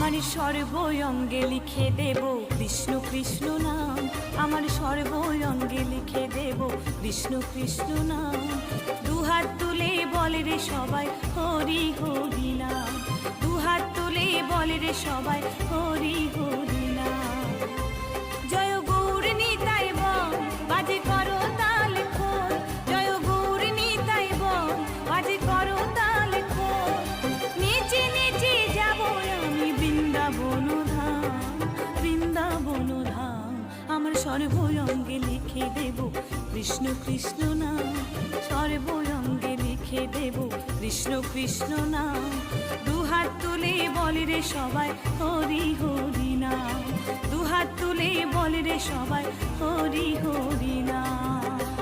আমার সর্বঙ্গে লিখে দেব কৃষ্ণ কৃষ্ণ নাম, আমার সর্বঙ্গে লিখে দেব কৃষ্ণ কৃষ্ণ নাম। দুহাত তুলে বলে রে সবাই হরি হরি নাম, দুহাত তুলে বলে রে সবাই হরি হরি নাম। জয় গৌর নিতাই বল বাজে করো তাল খোল, জয় গৌর নিতাই বল বাজে করো তাল খোল। নেচে নেচে যাব আমি বৃন্দাবন ধাম, বৃন্দাবন ধাম। আমার সর্বঙ্গে লিখে দেব কৃষ্ণ কৃষ্ণ নাম, সর্বঙ্গে লিখে দেব কৃষ্ণ কৃষ্ণ নাম। দুহাত তুলে বলে রে সবাই হরি হরি নাম, দুহাত তুলে বলে রে সবাই হরি হরি নাম।